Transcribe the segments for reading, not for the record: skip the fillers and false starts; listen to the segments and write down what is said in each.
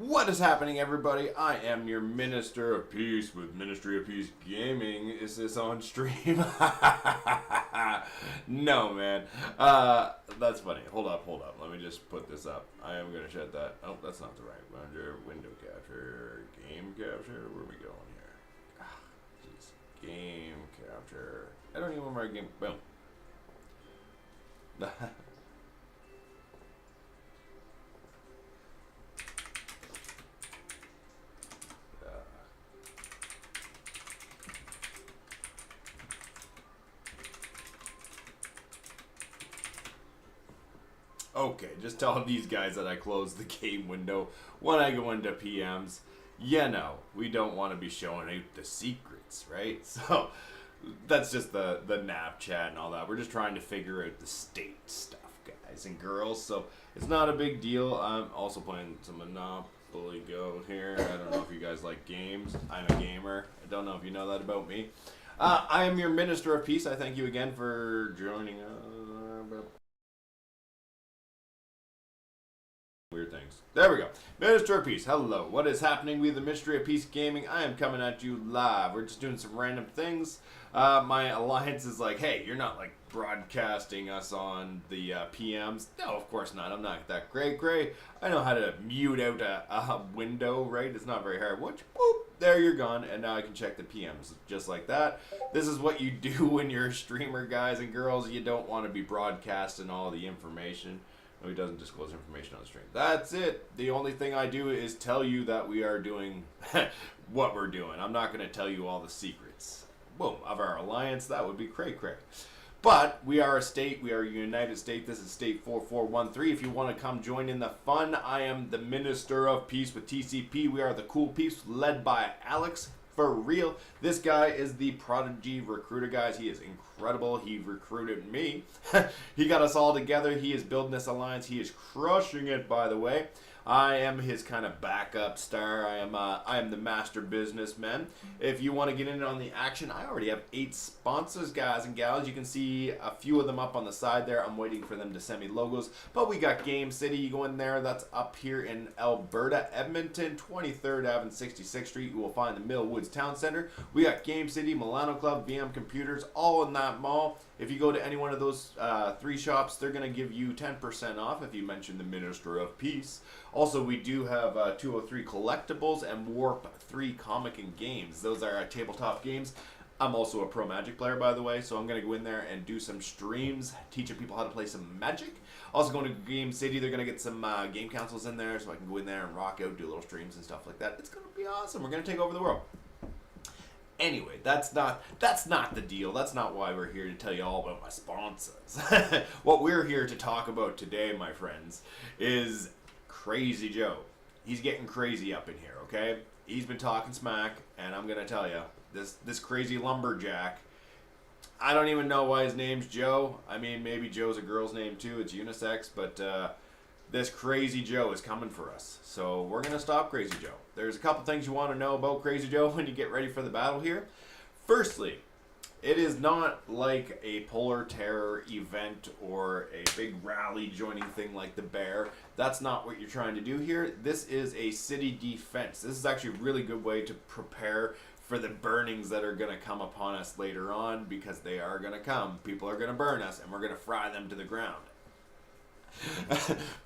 What is happening, everybody? I am your Minister of Peace with Ministry of Peace Gaming. Is this on stream? No, man. That's funny. Hold up. Let me just put this up. I am going to shut that. Oh, that's not the right one. Under window capture, game capture. Where are we going here? Jeez. Game capture. I don't even remember my game. Boom. Okay, just tell these guys that I close the game window when I go into PMs. You know, we don't want to be showing out the secrets, right? So that's just the nap chat and all that. We're just trying to figure out the state stuff, guys and girls. So it's not a big deal. I'm also playing some Monopoly Go here. I don't know if you guys like games. I'm a gamer. I don't know if you know that about me. I am your Minister of Peace. I thank you again for joining us. Weird things. There we go. Minister of Peace. Hello. What is happening? We have the Mystery of Peace Gaming. I am coming at you live. We're just doing some random things. My alliance is like, hey, you're not like broadcasting us on the PMs. No, of course not. I'm not that great. I know how to mute out a window, right? It's not very hard. Which, boop, there you're gone. And now I can check the PMs just like that. This is what you do when you're a streamer, guys and girls. You don't want to be broadcasting all the information. No, he doesn't disclose information on the stream. That's it. The only thing I do is tell you that we are doing what we're doing. I'm not going to tell you all the secrets. Boom, of our alliance. That would be cray. But we are a state. We are a United State. This is State 4413. If you want to come join in the fun, I am the Minister of Peace with TCP. We are the Cool Peeps led by Alex. For real, this guy is the prodigy recruiter, guys. He is incredible. He recruited me. He got us all together. He is building this alliance. He is crushing it, by the way. I am his kind of backup star. I am the master businessman. If you want to get in on the action, I already have 8 sponsors, guys and gals. You can see a few of them up on the side there. I'm waiting for them to send me logos. But we got Game City. You go in there. That's up here in Alberta, Edmonton, 23rd Ave and 66th Street. You will find the Mill Woods Town Center. We got Game City, Milano Club, VM Computers, all in that mall. If you go to any one of those 3 shops, they're going to give you 10% off if you mention the Minister of Peace. Also, we do have 203 Collectibles and Warp 3 Comic and Games. Those are tabletop games. I'm also a pro Magic player, by the way, so I'm going to go in there and do some streams, teaching people how to play some Magic. Also going to Game City, they're going to get some game consoles in there, so I can go in there and rock out, do little streams and stuff like that. It's going to be awesome. We're going to take over the world. Anyway, that's not the deal. That's not why we're here to tell you all about my sponsors. What we're here to talk about today, my friends, is Crazy Joe. He's getting crazy up in here, okay? He's been talking smack, and I'm gonna tell you, this crazy lumberjack, I don't even know why his name's Joe. I mean, maybe Joe's a girl's name too. It's unisex, but this Crazy Joe is coming for us. So we're going to stop Crazy Joe. There's a couple things you want to know about Crazy Joe when you get ready for the battle here. Firstly, it is not like a Polar Terror event or a big rally joining thing like the Bear. That's not what you're trying to do here. This is a city defense. This is actually a really good way to prepare for the burnings that are going to come upon us later on, because they are going to come. People are going to burn us, and we're going to fry them to the ground.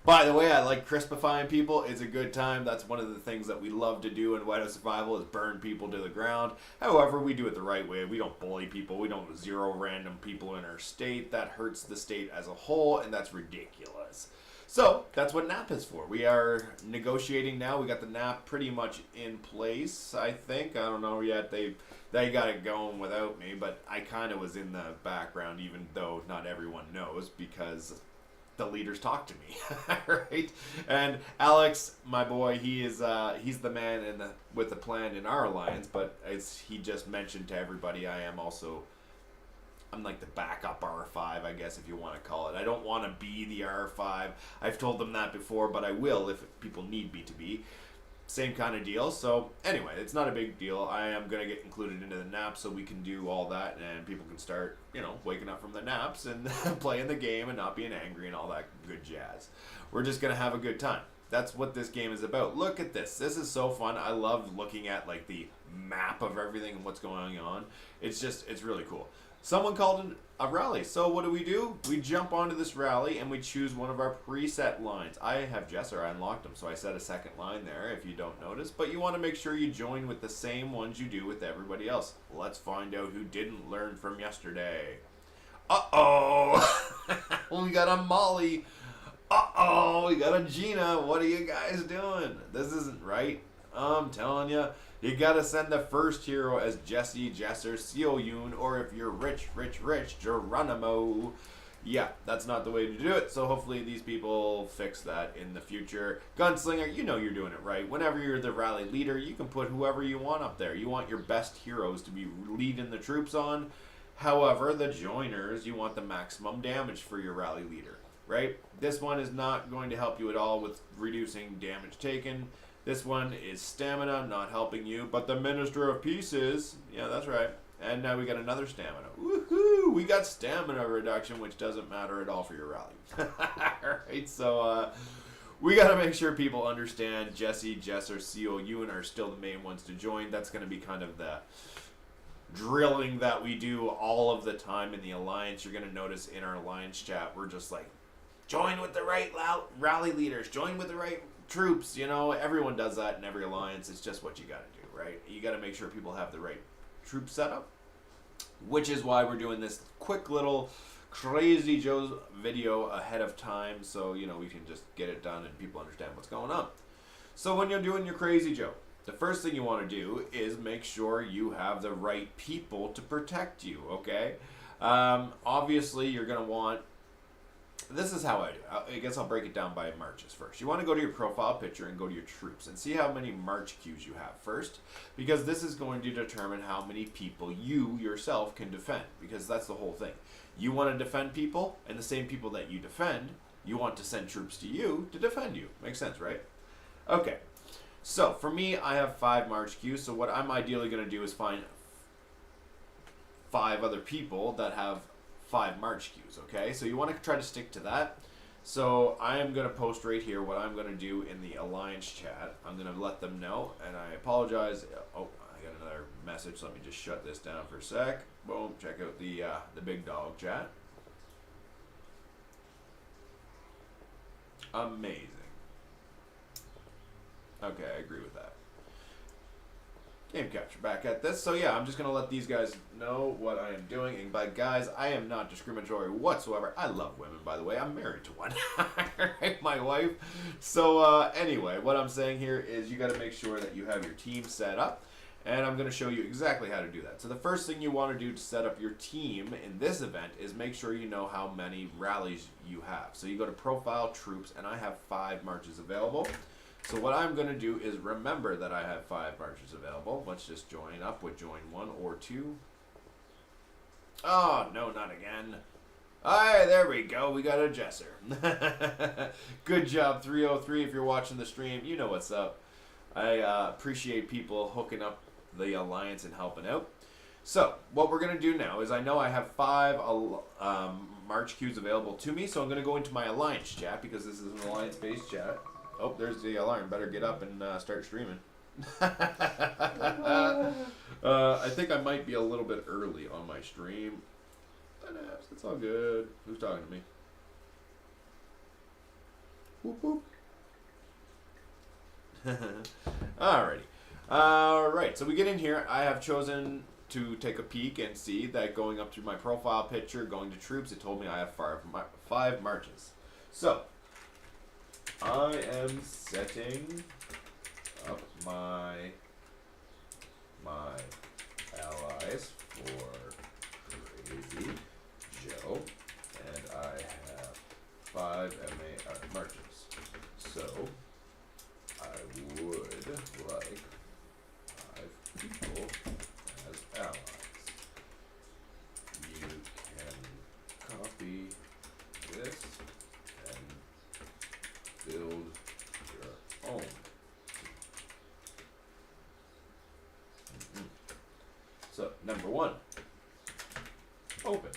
By the way, I like crispifying people. It's a good time. That's one of the things that we love to do in White House Survival, is burn people to the ground. However, we do it the right way. We don't bully people. We don't zero random people in our state. That hurts the state as a whole, and that's ridiculous. So that's what NAP is for. We are negotiating now. We got the NAP pretty much in place, I think. I don't know yet. They got it going without me, but I kind of was in the background, even though not everyone knows, because the leaders talk to me, right? And Alex, my boy, he's the man with the plan in our alliance. But as he just mentioned to everybody, I'm like the backup R5, I guess, if you want to call it. I don't want to be the R5. I've told them that before, but I will if people need me to be. Same kind of deal. So anyway, it's not a big deal. I am going to get included into the nap so we can do all that, and people can start, waking up from the naps and playing the game and not being angry and all that good jazz. We're just going to have a good time. That's what this game is about. Look at this. This is so fun. I love looking at like the map of everything and what's going on. It's really cool. Someone called it a rally. So what do? We jump onto this rally and we choose one of our preset lines. I have Jesser. I unlocked them, so I set a second line there if you don't notice. But you want to make sure you join with the same ones you do with everybody else. Let's find out who didn't learn from yesterday. Uh-oh! We got a Molly. Uh-oh! We got a Gina. What are you guys doing? This isn't right. I'm telling you. You gotta send the first hero as Jesse, Jesser, Sioyun, or if you're rich, Geronimo. Yeah, that's not the way to do it, so hopefully these people fix that in the future. Gunslinger, you know you're doing it right. Whenever you're the rally leader, you can put whoever you want up there. You want your best heroes to be leading the troops on. However, the joiners, you want the maximum damage for your rally leader, right? This one is not going to help you at all with reducing damage taken. This one is stamina, not helping you, but the Minister of Peace is. Yeah, that's right. And now we got another stamina. Woohoo! We got stamina reduction, which doesn't matter at all for your rally. Alright, so we got to make sure people understand Jesse, Jesser, Sioyun are still the main ones to join. That's going to be kind of the drilling that we do all of the time in the Alliance. You're going to notice in our Alliance chat, we're just like, join with the right rally leaders, join with the right troops. You know, everyone does that in every Alliance. It's just what you got to do, right? You got to make sure people have the right troop setup, which is why we're doing this quick little Crazy Joe's video ahead of time, so you know we can just get it done and people understand what's going on. So when you're doing your Crazy Joe, the first thing you want to do is make sure you have the right people to protect you, okay? Obviously, you're going to want... This is how I do it. I guess I'll break it down by marches first. You want to go to your profile picture and go to your troops and see how many march queues you have first, because this is going to determine how many people you yourself can defend, because that's the whole thing. You want to defend people, and the same people that you defend, you want to send troops to you to defend you. Makes sense, right? Okay. So, for me, I have 5 march queues, so what I'm ideally going to do is find 5 other people that have 5 march queues, okay? So you want to try to stick to that. So I am going to post right here what I'm going to do in the Alliance chat. I'm going to let them know, and I apologize. Oh, I got another message. Let me just shut this down for a sec. Boom, check out the big dog chat. Amazing. Okay, I agree with that. Game capture back at this. So yeah, I'm just going to let these guys know what I am doing. And by guys, I am not discriminatory whatsoever. I love women, by the way. I'm married to one. My wife. So anyway, what I'm saying here is you got to make sure that you have your team set up. And I'm going to show you exactly how to do that. So the first thing you want to do to set up your team in this event is make sure you know how many rallies you have. So you go to Profile, Troops, and I have 5 marches available. So what I'm going to do is remember that I have 5 marches available. Let's just join up with join 1 or 2. Oh, no, not again. Alright, there we go. We got a Jesser. Good job, 303. If you're watching the stream, you know what's up. I appreciate people hooking up the Alliance and helping out. So, what we're going to do now is I know I have 5 march queues available to me, so I'm going to go into my Alliance chat because this is an Alliance-based chat. Oh, there's the alarm. Better get up and start streaming. I think I might be a little bit early on my stream. It's all good. Who's talking to me? Whoop, whoop. Alrighty. Alright, so we get in here. I have chosen to take a peek and see that going up through my profile picture, going to troops, it told me I have 5 marches. So, I am setting up my allies for Crazy Joe, and I have 5 marches. So I would like 5 people as allies. You can copy this and build your own. So, number 1, open.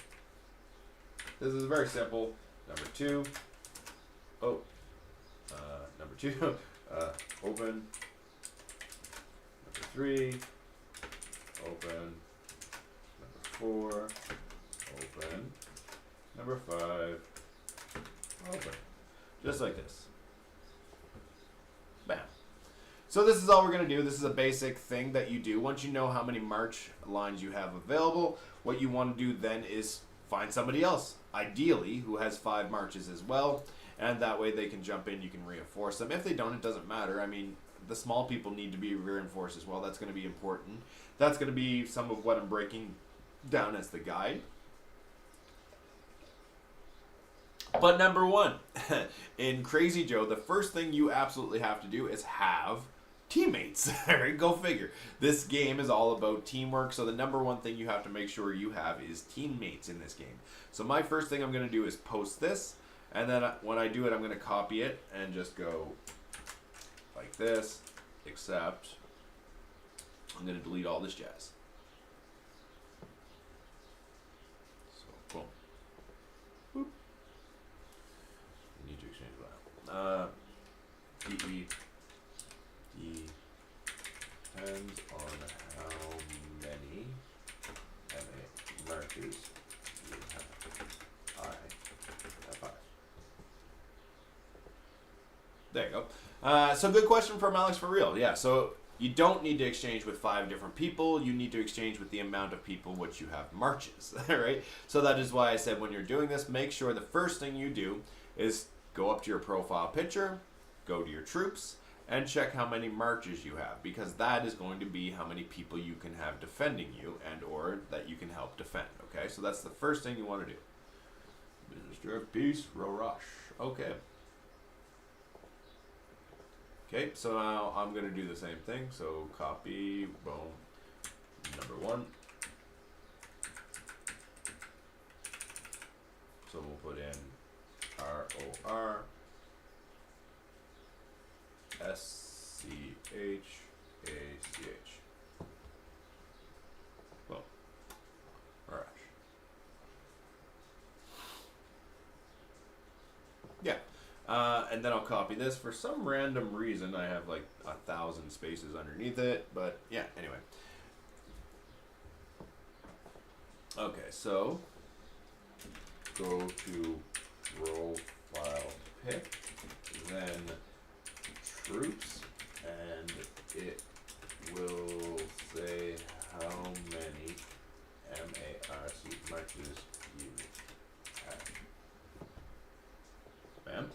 This is very simple. Number 2, number 2, open. Number 3, open. Number 4, open. Number 5, open. Just like this. Bam. So this is all we're going to do. This is a basic thing that you do. Once you know how many march lines you have available, what you want to do then is find somebody else, ideally, who has 5 marches as well. And that way they can jump in, you can reinforce them. If they don't, it doesn't matter. I mean, the small people need to be reinforced as well. That's going to be important. That's going to be some of what I'm breaking down as the guide. But number 1, in Crazy Joe, the first thing you absolutely have to do is have teammates. Go figure. This game is all about teamwork, so the number 1 thing you have to make sure you have is teammates in this game. So my first thing I'm going to do is post this, and then when I do it, I'm going to copy it and just go like this, except I'm going to delete all this jazz. So, boom. Boop. Need to exchange that. DE depends on how many MA markers you have. I have 5. There you go. So good question from Alex for real. Yeah, so you don't need to exchange with 5 different people. You need to exchange with the amount of people which you have marches, right? So that is why I said when you're doing this, make sure the first thing you do is go up to your profile picture, go to your troops, and check how many marches you have, because that is going to be how many people you can have defending you and or that you can help defend, okay? So that's the first thing you want to do. Minister of Peace, Rorosh. Okay. Okay, so now I'm going to do the same thing. So copy, boom, number 1. So we'll put in ROR. SCHACH. Well, Rush. Yeah. And then I'll copy this. For some random reason, I have like 1,000 spaces underneath it. But yeah, anyway. Okay, so go to profile pic, then troops, and it will say how many MARC marches you have. Bam.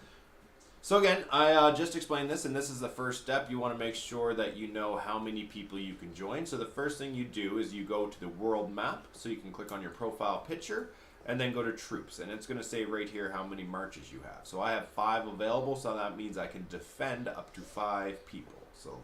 So again, I just explained this, and this is the first step. You want to make sure that you know how many people you can join. So the first thing you do is you go to the world map, so you can click on your profile picture, and then go to troops, and it's going to say right here how many marches you have. So I have 5 available, so that means I can defend up to 5 people. So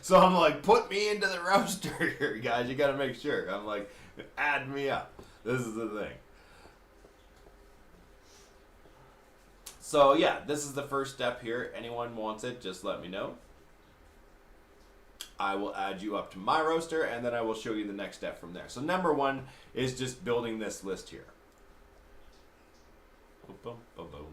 so I'm like, put me into the roster here, guys. You got to make sure. I'm like, add me up. This is the thing. So yeah, this is the first step here. Anyone wants it, just let me know. I will add you up to my roster, and then I will show you the next step from there. So number 1 is just building this list here. Boom, boom, boom.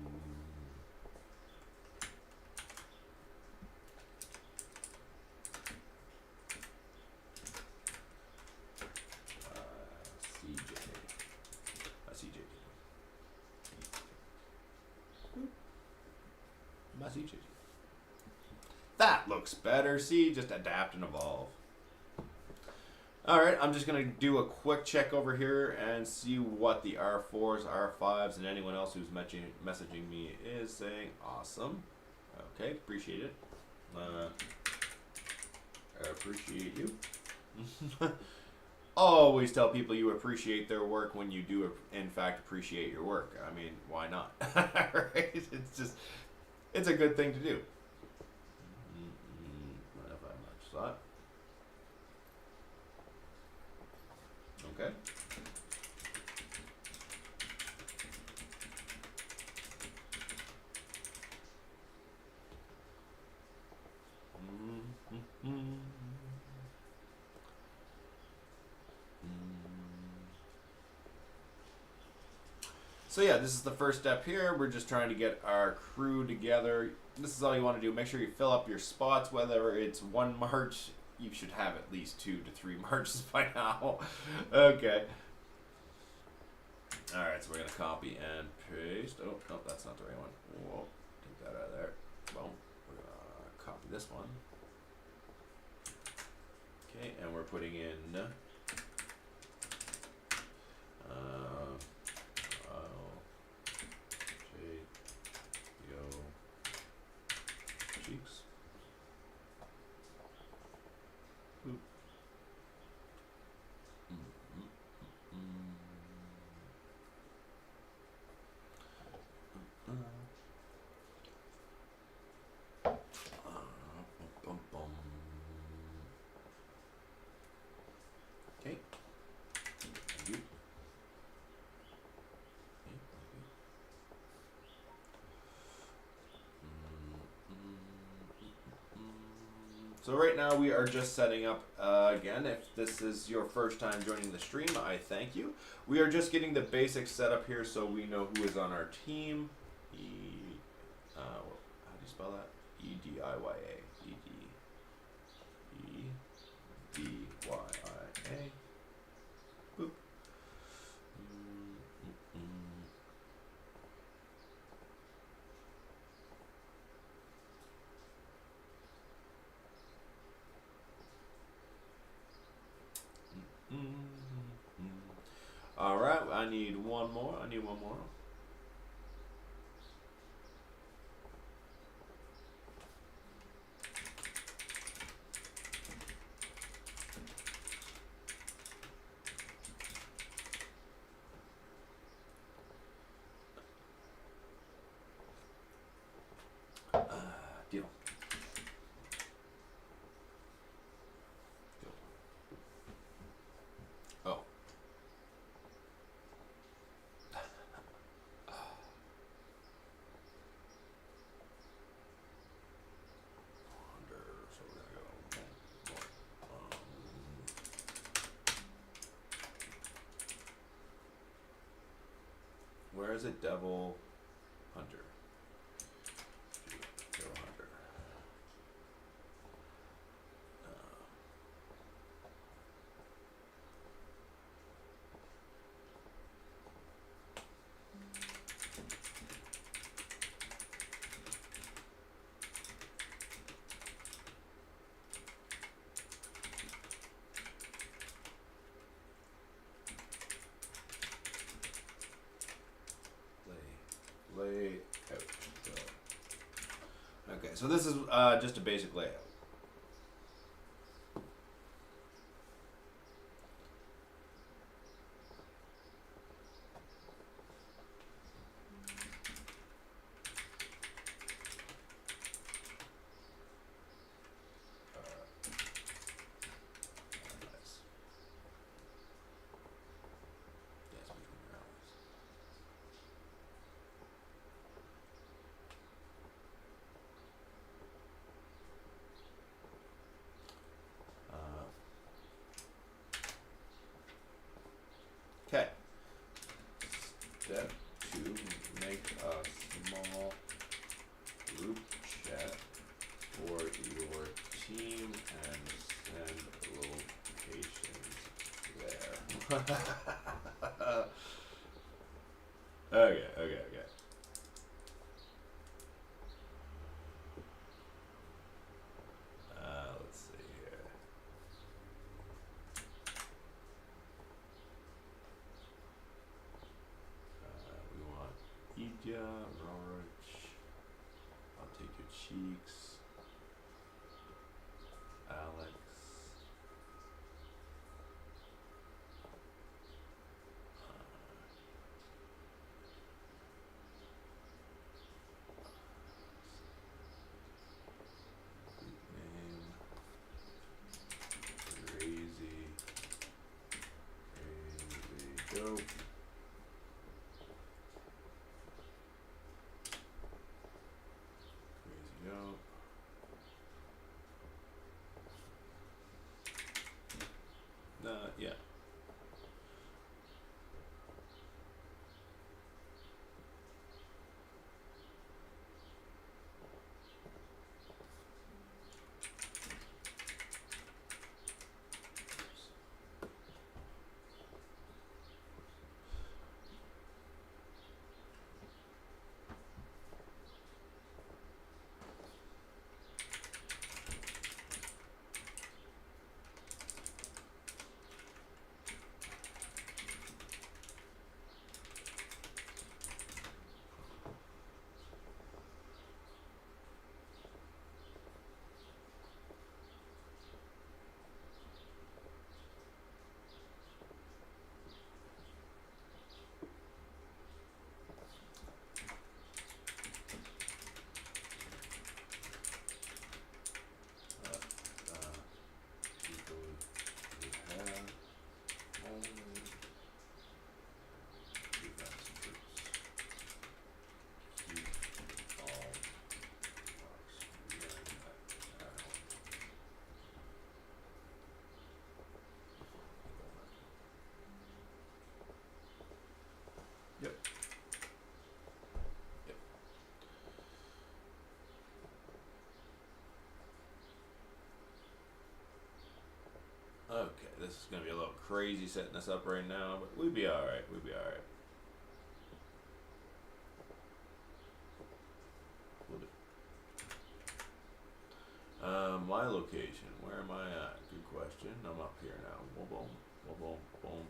That looks better. See, just adapt and evolve. Alright, I'm just going to do a quick check over here and see what the R4s, R5s, and anyone else who's messaging me is saying. Awesome. Okay, appreciate it. I appreciate you. Always tell people you appreciate their work when you do, in fact, appreciate your work. I mean, why not? Right? It's a good thing to do. What if I match that? Okay. So yeah, this is the first step here. We're just trying to get our crew together. This is all you want to do. Make sure you fill up your spots, whether it's one march. You should have at least 2 to 3 marches by now. Okay. Alright, so we're going to copy and paste. Oh, no, that's not the right one. Whoa, take that out of there. Boom. We're going to copy this one. Okay, and we're putting in cheeks. Boop. Okay. Thank you. So right now we are just setting up, again, if this is your first time joining the stream, I thank you. We are just getting the basics set up here so we know who is on our team. How do you spell that? E-D-I-Y-A. E-D-Y-I-A. Boop. All right, I need one more. Deal. Oh. So we're gonna go. Where is it? Devil Hunter. Devil Hunter. Lay out. Okay, so this is just a basic layout. Okay. Step 2, make a small group chat for your team and send locations there. Okay. Let's see here. We want Idya, Rorich. I'll take your cheeks. Joe. Crazy Joe. Yeah. Yep. Yep. Okay, this is gonna be a little crazy setting this up right now, but we'd be alright. We'd be alright. My location. Where am I at? Good question. I'm up here now. Boom, boom, boom, boom.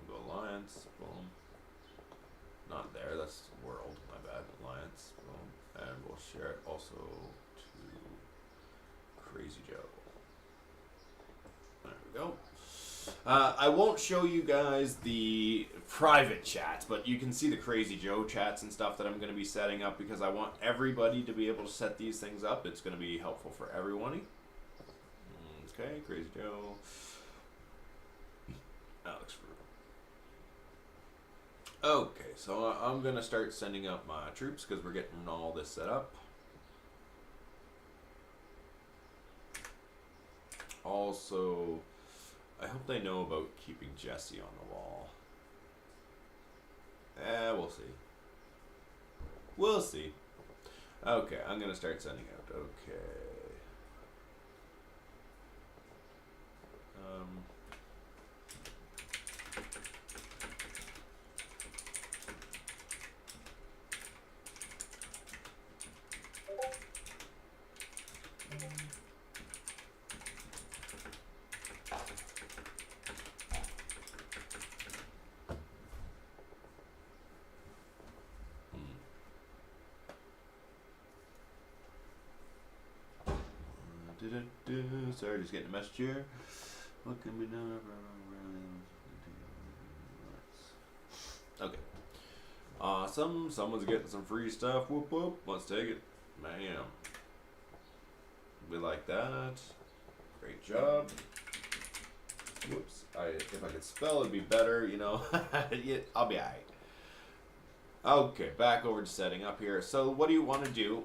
We'll go Alliance. Boom. Not there. That's World. My bad. Alliance. Boom. And we'll share it also to Crazy Joe. There we go. I won't show you guys the private chats, but you can see the Crazy Joe chats and stuff that I'm going to be setting up because I want everybody to be able to set these things up. It's going to be helpful for everyone. Okay, Crazy Joe. Alex Fruit. Okay, so I'm going to start sending up my troops because we're getting all this set up. Also, I hope they know about keeping Jesse on the wall. We'll see. We'll see. Okay, I'm going to start sending out. Okay. Sorry, just getting a message here. What can be done? Okay. Awesome. Someone's getting some free stuff. Whoop whoop. Let's take it. Bam. We like that. Great job. Whoops. If I could spell, it'd be better, you know. Yeah, I'll be alright. Okay, back over to setting up here. So what do you want to do?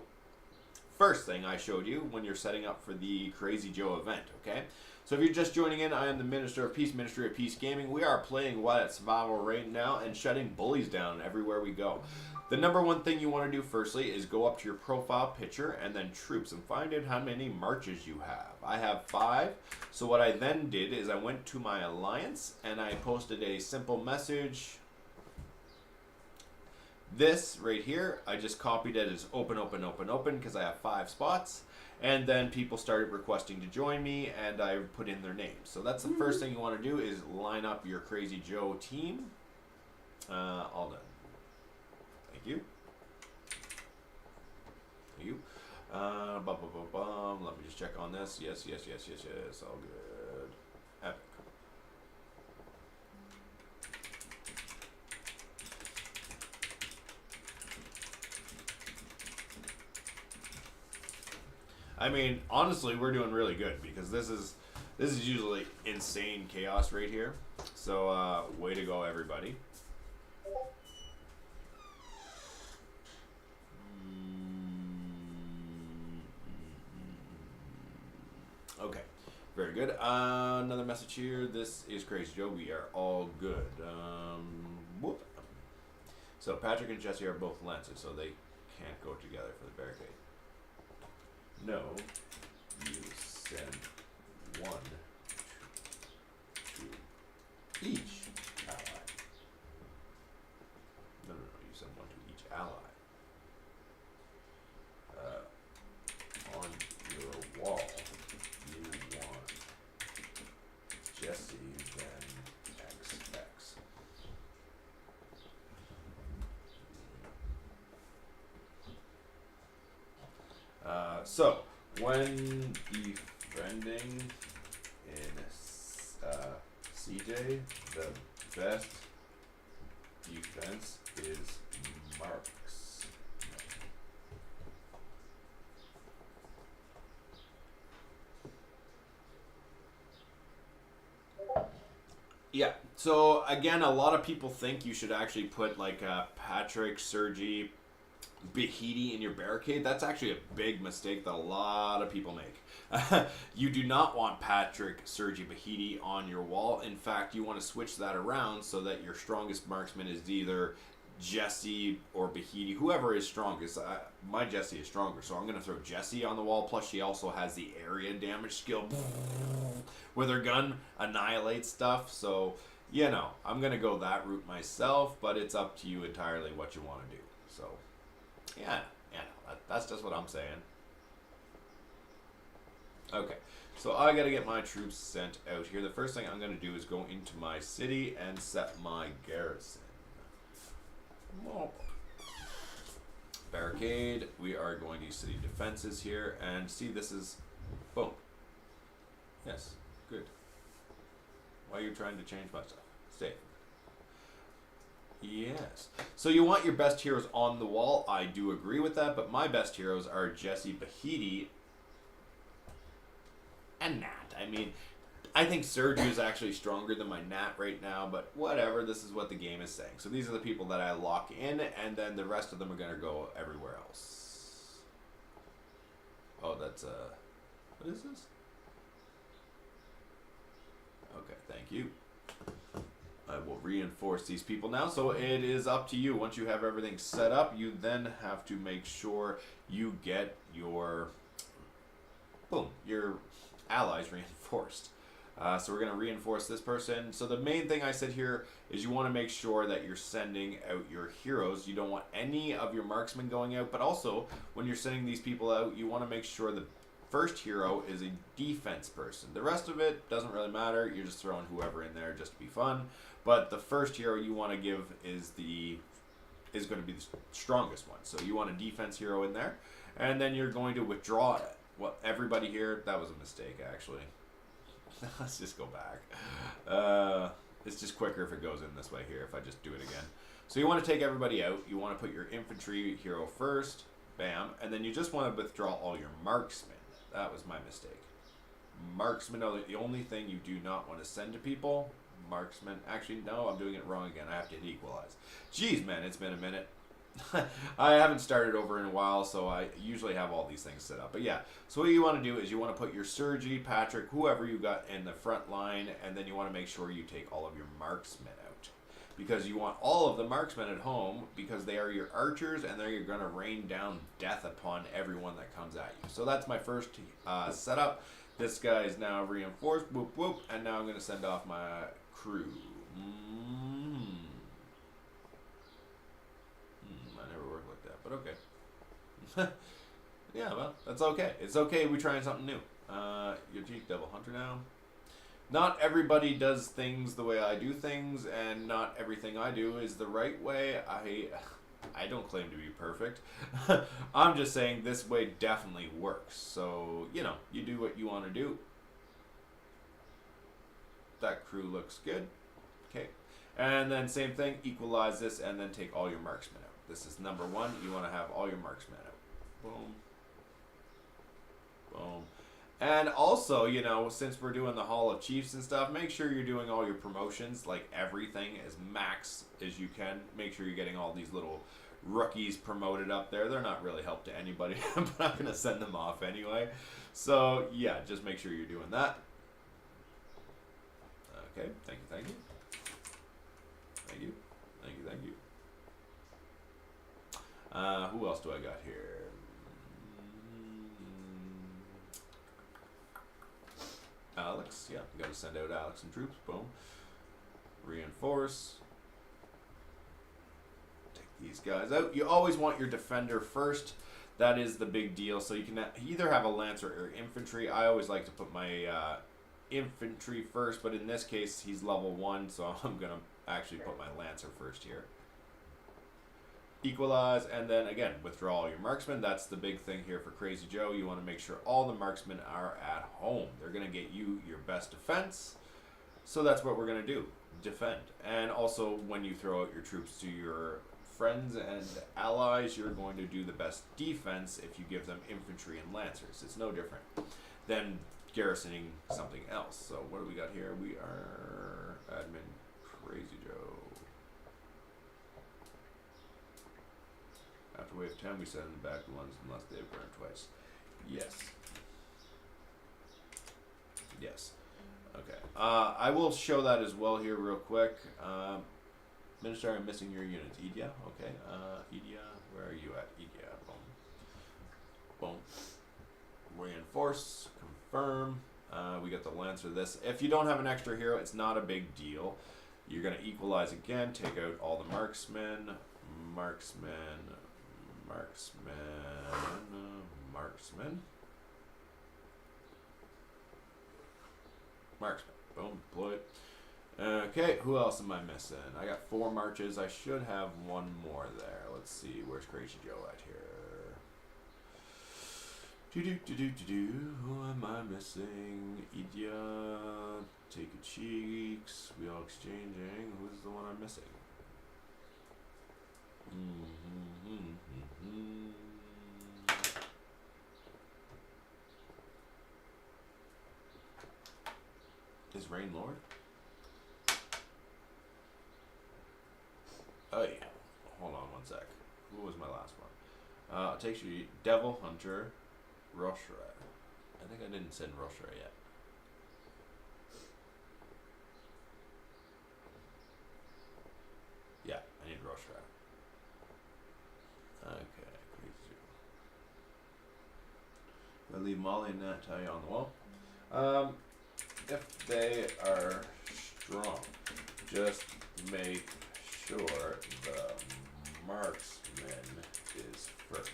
First thing I showed you when you're setting up for the Crazy Joe event, okay? So if you're just joining in, I am the Minister of Peace, Ministry of Peace Gaming. We are playing What at Survival right now and shutting bullies down everywhere we go. The number one thing you want to do firstly is go up to your profile picture and then troops and find out how many marches you have. I have 5. So what I then did is I went to my alliance and I posted a simple message. This right here, I just copied it as open, open, open, open because I have 5 spots. And then people started requesting to join me and I put in their names. So that's the first thing you want to do is line up your Crazy Joe team. All done. Thank you. Thank you. Let me just check on this. Yes. All good. Epic. I mean, honestly, we're doing really good because this is usually insane chaos right here. So, way to go, everybody. Okay, very good. Another message here. This is Crazy Joe. We are all good. Whoop. So Patrick and Jesse are both lenses, so they can't go together for the barricade. No, you send one to each ally. No, you send one to each ally. On your wall, you want Jesse, then XX. So, when befriending in CJ, the best defense is marks. Yeah. So again, a lot of people think you should actually put like Patrick, Sergi, Bahidi in your barricade. That's actually a big mistake that a lot of people make. You do not want Patrick, Sergi, Bahidi on your wall. In fact, you want to switch that around so that your strongest marksman is either Jesse or Bahidi, whoever is strongest. My Jesse is stronger, so I'm going to throw Jesse on the wall. Plus, she also has the area damage skill with her gun, annihilates stuff. So, you know, I'm going to go that route myself, but it's up to you entirely what you want to do. So, yeah, that's just what I'm saying. Okay, so I got to get my troops sent out here. The first thing I'm going to do is go into my city and set my garrison. Whoa. Barricade. We are going to use city defenses here, and see, this is boom. Yes, good. Why are you trying to change my stuff? Stay. Yes. So you want your best heroes on the wall. I do agree with that, but my best heroes are Jesse, Bahidi, and Nat. I mean, I think Sergio is actually stronger than my Nat right now, but whatever. This is what the game is saying. So these are the people that I lock in, and then the rest of them are going to go everywhere else. Oh, that's what is this? Okay, thank you. I will reinforce these people now. So it is up to you. Once you have everything set up, you then have to make sure you get your, boom, your allies reinforced. So we're going to reinforce this person. So the main thing I said here is you want to make sure that you're sending out your heroes. You don't want any of your marksmen going out, but also when you're sending these people out, you want to make sure the first hero is a defense person. The rest of it doesn't really matter. You're just throwing whoever in there just to be fun. But the first hero you want to give is going to be the strongest one. So you want a defense hero in there, and then you're going to withdraw it. Well, everybody here, that was a mistake actually. Let's just go back. It's just quicker if it goes in this way here, if I just do it again. So you want to take everybody out. You want to put your infantry hero first. Bam. And then you just want to withdraw all your marksmen. That was my mistake. Marksmen are the only thing you do not want to send to people. Marksmen. Actually, no, I'm doing it wrong again. I have to hit equalize. Jeez, man, it's been a minute. I haven't started over in a while, so I usually have all these things set up. But yeah, so what you want to do is you want to put your Sergi, Patrick, whoever you got in the front line, and then you want to make sure you take all of your marksmen out. Because you want all of the marksmen at home, because they are your archers, and they're going to rain down death upon everyone that comes at you. So that's my first setup. This guy is now reinforced, whoop whoop, and now I'm going to send off my crew. I never worked like that, but okay. Yeah, well, that's okay. It's okay, we're trying something new. Your Jeep Devil Hunter now. Not everybody does things the way I do things, and not everything I do is the right way. I don't claim to be perfect. I'm just saying this way definitely works. So, you know, you do what you want to do. That crew looks good. Okay. And then same thing, equalize this, and then take all your marksmen out. This is number one. You want to have all your marksmen out. Boom. Boom. And also, you know, since we're doing the Hall of Chiefs and stuff, make sure you're doing all your promotions, like everything, as max as you can. Make sure you're getting all these little rookies promoted up there. They're not really help to anybody, but I'm going to send them off anyway. So, yeah, just make sure you're doing that. Okay, thank you, thank you. Thank you, thank you, thank you. Who else do I got here? Alex, yeah, we got to send out Alex and troops. Boom. Reinforce. Take these guys out. You always want your defender first. That is the big deal. So you can either have a lancer or infantry. I always like to put my infantry first, but in this case, he's level 1, so I'm going to actually put my lancer first here. Equalize, and then again, withdraw all your marksmen. That's the big thing here for Crazy Joe. You want to make sure all the marksmen are at home. They're going to get you your best defense. So that's what we're going to do. Defend. And also, when you throw out your troops to your friends and allies, you're going to do the best defense if you give them infantry and lancers. It's no different than garrisoning something else. So what do we got here? We are admin Crazy Joe. After wave 10, we send them back to ones unless they've burned twice. Yes. Yes. Okay. I will show that as well here real quick. Minister, I'm missing your units. Edia? Okay. Edia, where are you at? Edia. Boom. Boom. Reinforce. Confirm. We got the Lancer this. If you don't have an extra hero, it's not a big deal. You're going to equalize again. Take out all the marksmen. Marksman. Boom, deploy it. Okay, who else am I missing? I got 4 marches. I should have 1 more there. Let's see, where's Crazy Joe at here? Who am I missing? Idia, take a cheeks. We all exchanging. Who's the one I'm missing? Is Rain Lord? Oh yeah. Hold on 1 sec. Who was my last one? Takes you Devil Hunter, Roshra. I think I didn't send Roshra yet. Yeah, I need Roshra. Okay, crazy. I leave Molly and Natalia on the wall. If they are strong, just make sure the marksman is first.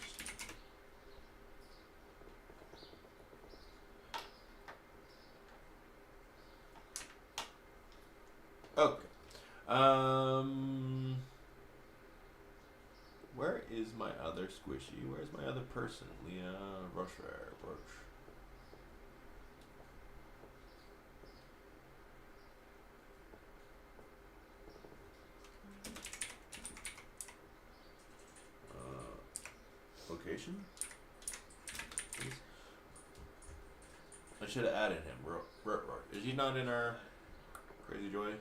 Okay. Where is my other squishy? Where's my other person? Leah Roche. Location? Please. I should have added him. Is he not in our Crazy Joy?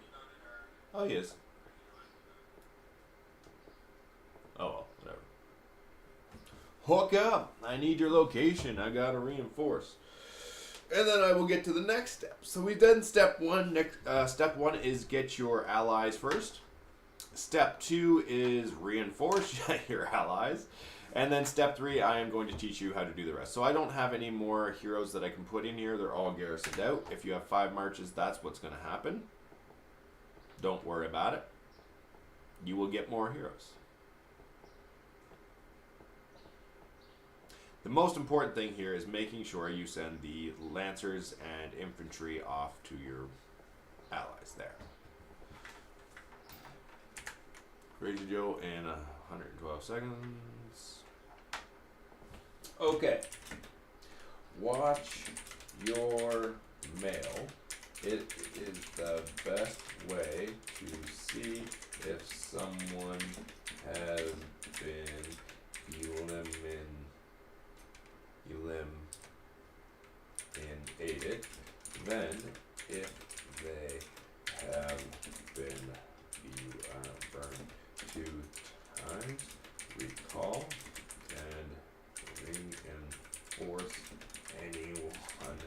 Oh, he is. Oh, well, whatever. Hook up! I need your location. I gotta reinforce. And then I will get to the next step. So we've done step 1. Step 1 is get your allies first. Step 2 is reinforce your allies. And then step 3, I am going to teach you how to do the rest. So I don't have any more heroes that I can put in here. They're all garrisoned out. If you have 5 marches, that's what's going to happen. Don't worry about it. You will get more heroes. The most important thing here is making sure you send the lancers and infantry off to your allies there. Crazy Joe in 112 seconds. Okay. Watch your mail. It is the best way to see if someone has been inaided, then if they have been burned 2 times, recall and reinforce anyone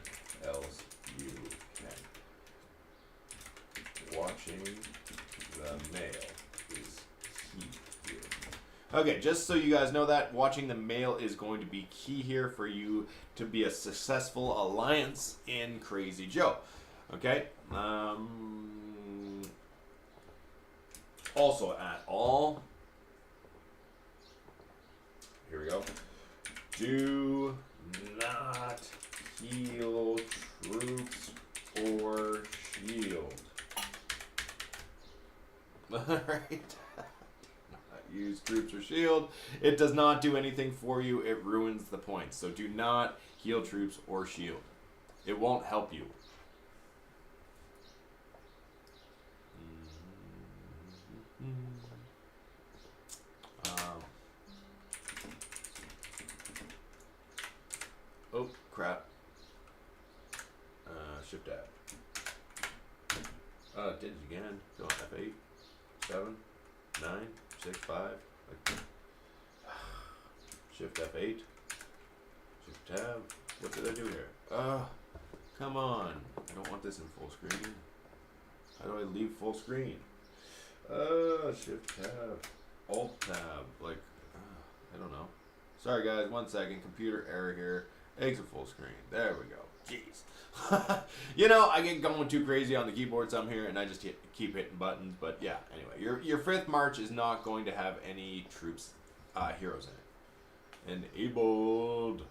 else you can. Watching the mail is key here. Okay, just so you guys know that, watching the mail is going to be key here for you to be a successful alliance in Crazy Joe. Okay? Also at all, here we go. Do not heal troops or shield. Alright. Use troops or shield. It does not do anything for you. It ruins the points. So do not heal troops or shield. It won't help you. Oh, crap. Shift tab. It did it again. Go F8, 7, 9, 6, 5. Shift F8. Shift tab. What did I do here? Come on. I don't want this in full screen. How do I leave full screen? Shift tab. Alt tab. Like, I don't know. Sorry guys, 1 second. Computer error here. Exit full screen. There we go. Jeez. You know, I get going too crazy on the keyboard some here, and I just keep hitting buttons. But yeah, anyway, your 5th march is not going to have any troops, heroes in it. Enabled.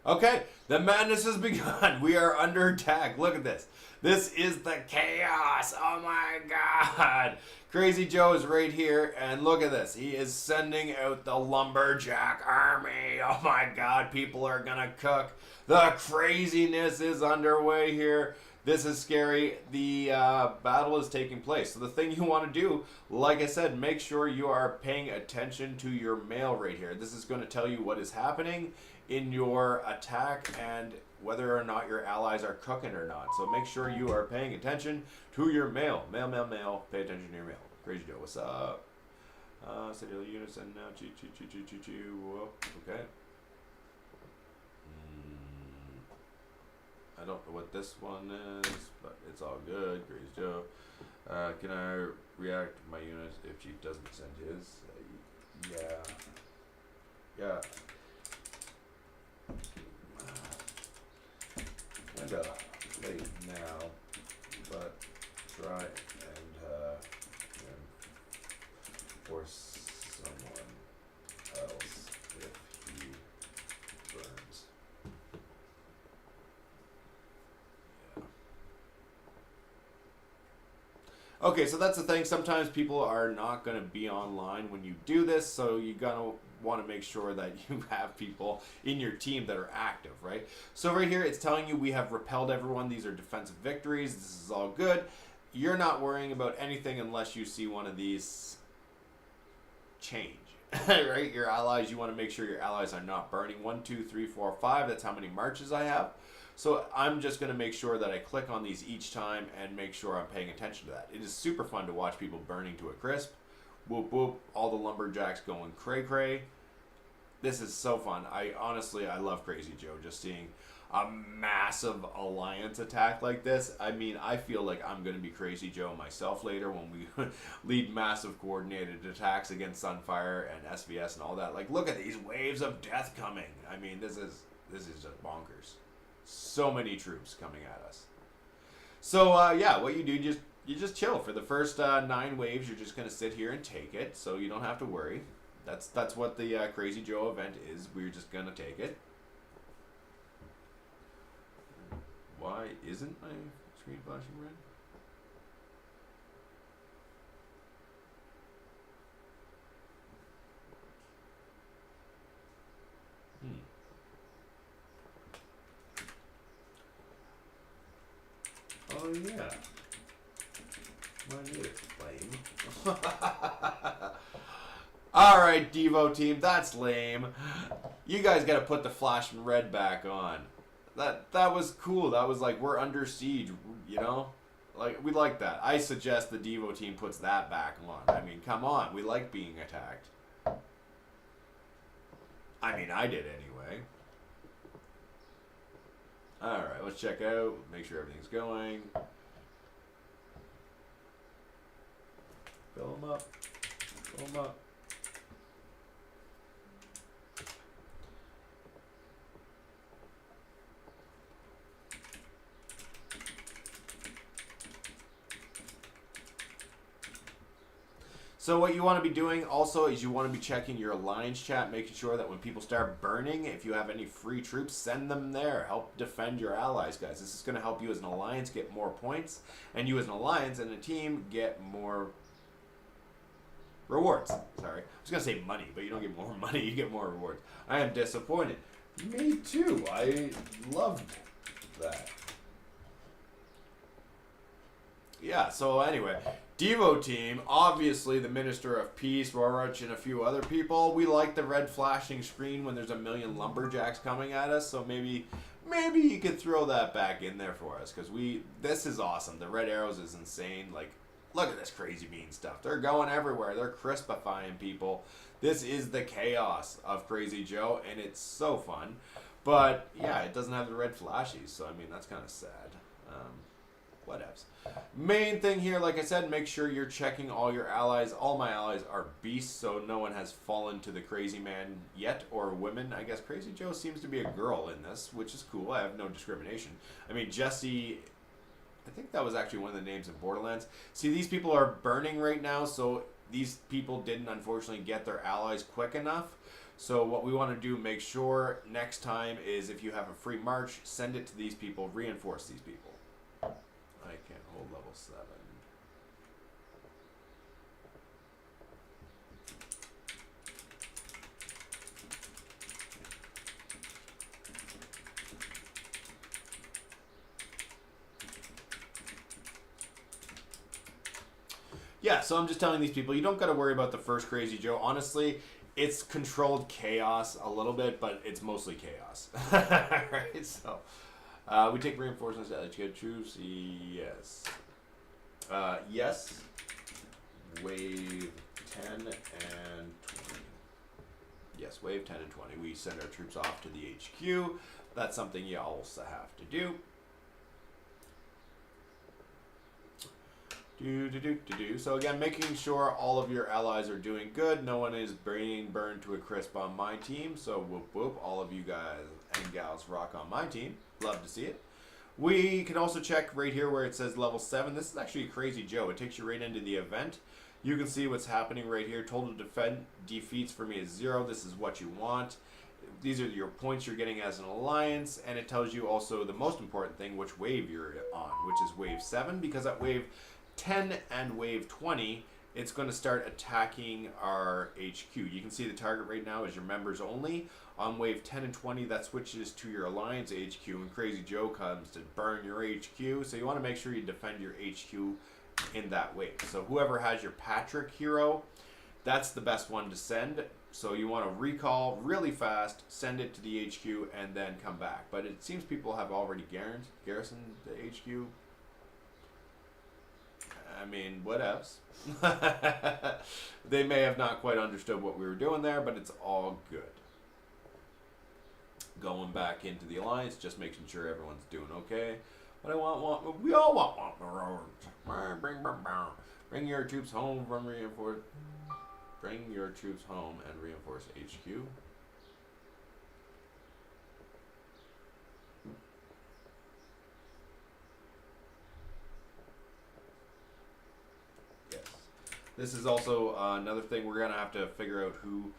Okay, the madness has begun. We are under attack. Look at this. This is the chaos. Oh my god. Crazy Joe is right here, and look at this. He is sending out the lumberjack army. Oh my god, people are gonna cook. The craziness is underway here. This is scary. The battle is taking place. So the thing you want to do, like I said, make sure you are paying attention to your mail right here. This is going to tell you what is happening in your attack and whether or not your allies are cooking or not. So make sure you are paying attention to your mail. Mail. Pay attention to your mail. Crazy Joe, what's up? City units and now okay. I don't know what this one is, but it's all good. Crazy Joe. Can I react to my unit if she doesn't send his? Yeah. Kinda late now, but try and force someone else if he burns. Yeah. Okay, so that's the thing. Sometimes people are not going to be online when you do this, so you're going to want to make sure that you have people in your team that are active, right? So right here, it's telling you we have repelled everyone. These are defensive victories. This is all good. You're not worrying about anything unless you see one of these change, right? Your allies, you want to make sure your allies are not burning. 1, 2, 3, 4, 5. That's how many marches I have. So I'm just going to make sure that I click on these each time and make sure I'm paying attention to that. It is super fun to watch people burning to a crisp. Whoop, whoop. All the lumberjacks going cray-cray. This is so fun. I love Crazy Joe. Just seeing a massive alliance attack like this. I mean, I feel like I'm going to be Crazy Joe myself later when we lead massive coordinated attacks against Sunfire and SVS and all that. Like, look at these waves of death coming. I mean, this is just bonkers. So many troops coming at us. So, yeah, what you do, you just chill. For the first 9 waves, you're just going to sit here and take it, so you don't have to worry. That's what the Crazy Joe event is. We're just going to take it. Why isn't my screen flashing red? Oh, yeah. Mine either. Lame. Alright, Devo team, that's lame. You guys gotta put the flashing red back on. That was cool. That was like, we're under siege, you know? Like, we like that. I suggest the Devo team puts that back on. I mean, come on. We like being attacked. I mean, I did anyway. Alright, let's check out. Make sure everything's going. Fill them up. Fill them up. So what you want to be doing also is you want to be checking your alliance chat, making sure that when people start burning, if you have any free troops, send them there. Help defend your allies, guys. This is going to help you as an alliance get more points, and you as an alliance and a team get more rewards. Sorry. I was going to say money, but you don't get more money, you get more rewards. I am disappointed. Me too. I loved that. Yeah, so anyway, Devo team, obviously the Minister of Peace, Rorich, and a few other people. We like the red flashing screen when there's a million lumberjacks coming at us, so maybe you could throw that back in there for us, because this is awesome. The red arrows is insane. Like, look at this crazy bean stuff. They're going everywhere. They're crispifying people. This is the chaos of Crazy Joe, and it's so fun. But, yeah, it doesn't have the red flashies, so, I mean, that's kind of sad. Whatevs. Main thing here, like I said, make sure you're checking all your allies. All my allies are beasts, so no one has fallen to the crazy man yet, or women. I guess Crazy Joe seems to be a girl in this, which is cool. I have no discrimination. I mean, Jesse, I think that was actually one of the names in Borderlands. See, these people are burning right now, so these people didn't, unfortunately, get their allies quick enough. So what we want to do, make sure next time is if you have a free march, send it to these people, reinforce these people. I can't hold level 7. Yeah, so I'm just telling these people, you don't got to worry about the first Crazy Joe. Honestly, it's controlled chaos a little bit, but it's mostly chaos. Right, so... we take reinforcements to educate troops. Yes. Yes. Wave 10 and 20. Yes, wave 10 and 20. We send our troops off to the HQ. That's something you also have to do. So again, making sure all of your allies are doing good. No one is being burned to a crisp on my team. So whoop whoop. All of you guys and gals rock on my team. Love to see it. We can also check right here where it says level 7. This is actually a Crazy Joe. It takes you right into the event. You can see what's happening right here. Total defeats for me is 0. This is what you want. These are your points you're getting as an alliance, and it tells you also the most important thing, which wave you're on, which is wave 7, because at wave 10 and wave 20, it's going to start attacking our HQ. You can see the target right now is your members only. On wave 10 and 20, that switches to your Alliance HQ, and Crazy Joe comes to burn your HQ. So you want to make sure you defend your HQ in that wave. So whoever has your Patrick hero, that's the best one to send. So you want to recall really fast, send it to the HQ, and then come back. But it seems people have already garrisoned the HQ. I mean, what else? They may have not quite understood what we were doing there, but it's all good. Going back into the alliance, just making sure everyone's doing okay. But I want we all want bring your troops home from reinforce. Bring your troops home and reinforce HQ. Yes. This is also another thing we're going to have to figure out who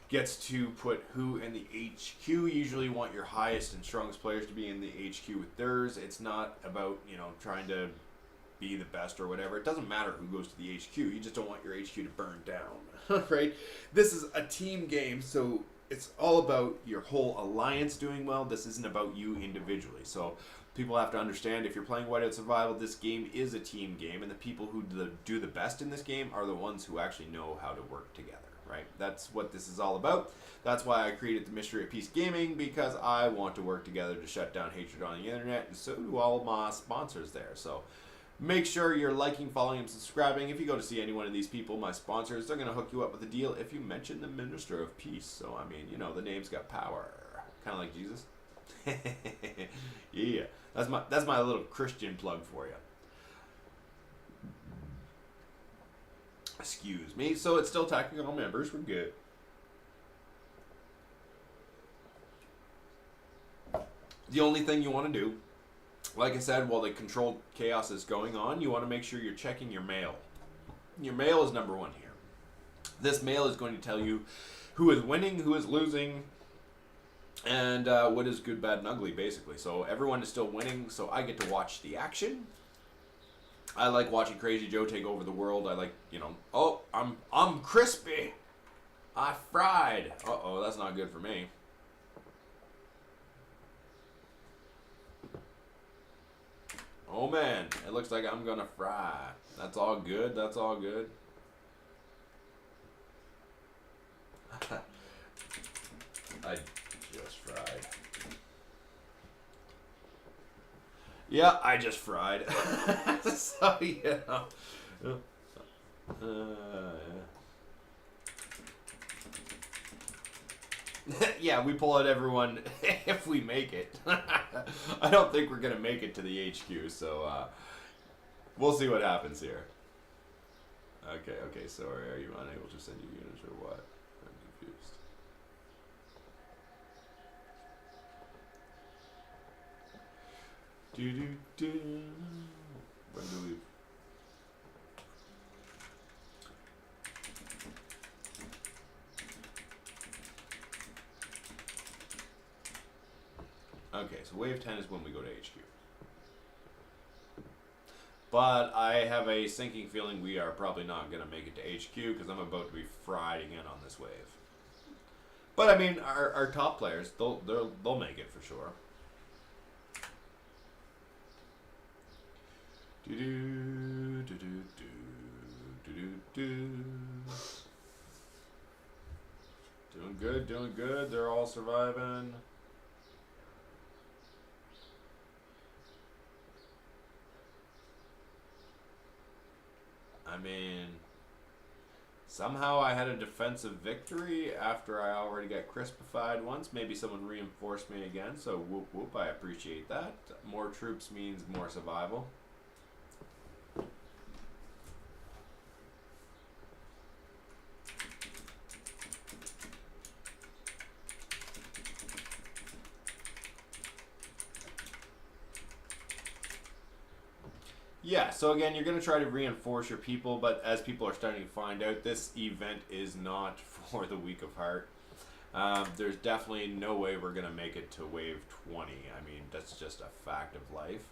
gets to put who in the HQ. Usually you want your highest and strongest players to be in the HQ with theirs. It's not about, you know, trying to be the best or whatever. It doesn't matter who goes to the HQ. You just don't want your HQ to burn down, right? This is a team game, so it's all about your whole alliance doing well. This isn't about you individually. So people have to understand, if you're playing Whiteout Survival, this game is a team game, and the people who do the best in this game are the ones who actually know how to work together, right? That's what this is all about. That's why I created the Mystery of Peace Gaming, because I want to work together to shut down hatred on the internet, and so do all my sponsors there. So make sure you're liking, following, and subscribing. If you go to see any one of these people, my sponsors, they're going to hook you up with a deal if you mention the Minister of Peace. So, I mean, you know, the name's got power. Kind of like Jesus. Yeah. That's my little Christian plug for you. Excuse me. So it's still attacking all members. We're good. The only thing you want to do, like I said, while the controlled chaos is going on, you want to make sure you're checking your mail. Your mail is number one here. This mail is going to tell you who is winning, who is losing, and what is good, bad, and ugly, basically. So everyone is still winning, so I get to watch the action. I like watching Crazy Joe take over the world. I like, you know, oh, I'm crispy. I fried. Uh-oh, that's not good for me. Oh man, it looks like I'm gonna fry. That's all good, that's all good. I just fried. Yeah, I just fried. So, you know. Yeah, we pull out everyone if we make it. I don't think we're going to make it to the HQ, so we'll see what happens here. Okay, sorry. Are you unable to send your units or what? I'm confused. When do we... Okay, so wave 10 is when we go to HQ. But I have a sinking feeling we are probably not going to make it to HQ because I'm about to be fried again on this wave. But I mean, our top players, they'll make it for sure. Doing good. They're all surviving. I mean, somehow I had a defensive victory after I already got crispified once. Maybe someone reinforced me again, so whoop whoop, I appreciate that. More troops means more survival. Yeah, so again, you're going to try to reinforce your people, but as people are starting to find out, this event is not for the weak of heart. There's definitely no way we're going to make it to wave 20. I mean, that's just a fact of life.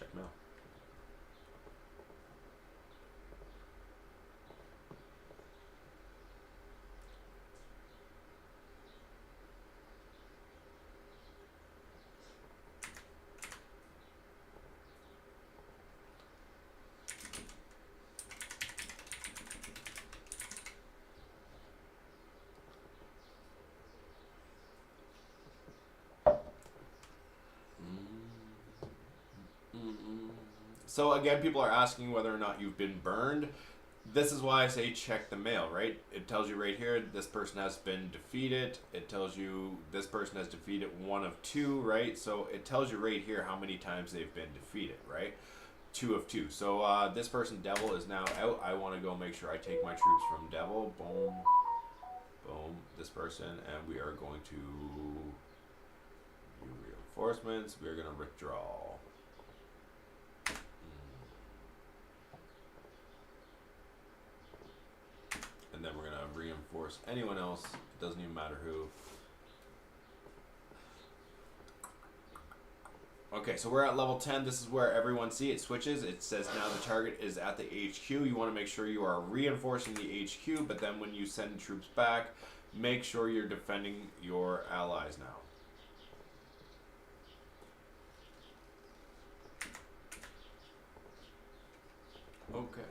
Check mail. So again, people are asking whether or not you've been burned. This is why I say check the mail, right? It tells you right here, this person has been defeated. It tells you this person has defeated 1 of 2, right? So it tells you right here how many times they've been defeated, right? 2 of 2. So this person, Devil, is now out. I want to go make sure I take my troops from Devil. Boom. Boom. This person. And we are going to do reinforcements. We're going to withdraw. And then we're going to reinforce anyone else. It doesn't even matter who. Okay, so we're at level 10. This is where everyone see it switches. It says now the target is at the HQ. You want to make sure you are reinforcing the HQ, but then when you send troops back, make sure you're defending your allies now. Okay.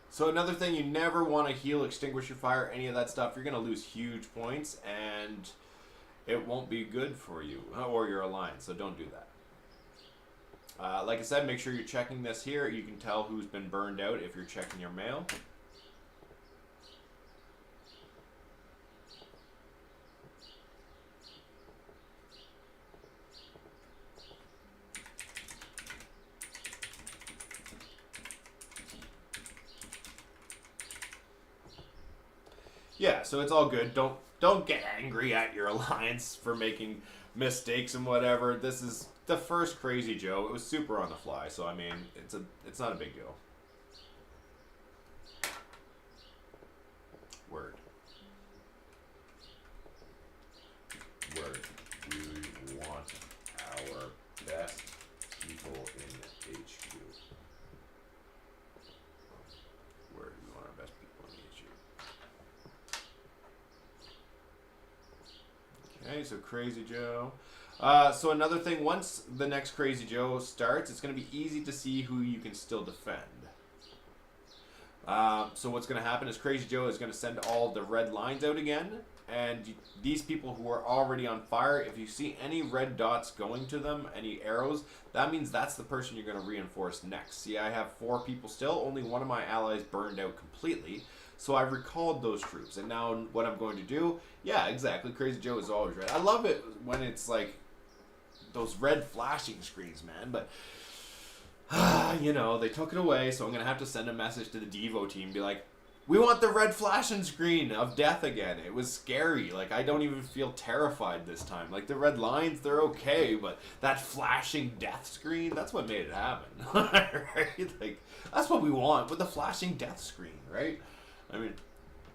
So another thing, you never want to heal, extinguish your fire, any of that stuff. You're going to lose huge points, and it won't be good for you or your alliance, so don't do that. Like I said, make sure you're checking this here. You can tell who's been burned out if you're checking your mail. Yeah, so it's all good. Don't get angry at your alliance for making mistakes and whatever. This is the first Crazy Joe. It was super on the fly, so I mean, it's not a big deal. Word. Word. We want our best people in HQ. Word. We want our best people in HQ. Okay, so Crazy Joe. So another thing, once the next Crazy Joe starts, it's going to be easy to see who you can still defend. So what's going to happen is Crazy Joe is going to send all the red lines out again, and these people who are already on fire, if you see any red dots going to them, any arrows, that means that's the person you're going to reinforce next. See, I have 4 people still, only one of my allies burned out completely. So I recalled those troops, and now what I'm going to do, yeah, exactly, Crazy Joe is always red. I love it when it's like those red flashing screens, man, but you know, they took it away, so I'm going to have to send a message to the Devo team, be like, we want the red flashing screen of death again. It was scary. Like, I don't even feel terrified this time. Like, the red lines, they're okay, but that flashing death screen, that's what made it happen. Right? Like, that's what we want with the flashing death screen, right? I mean,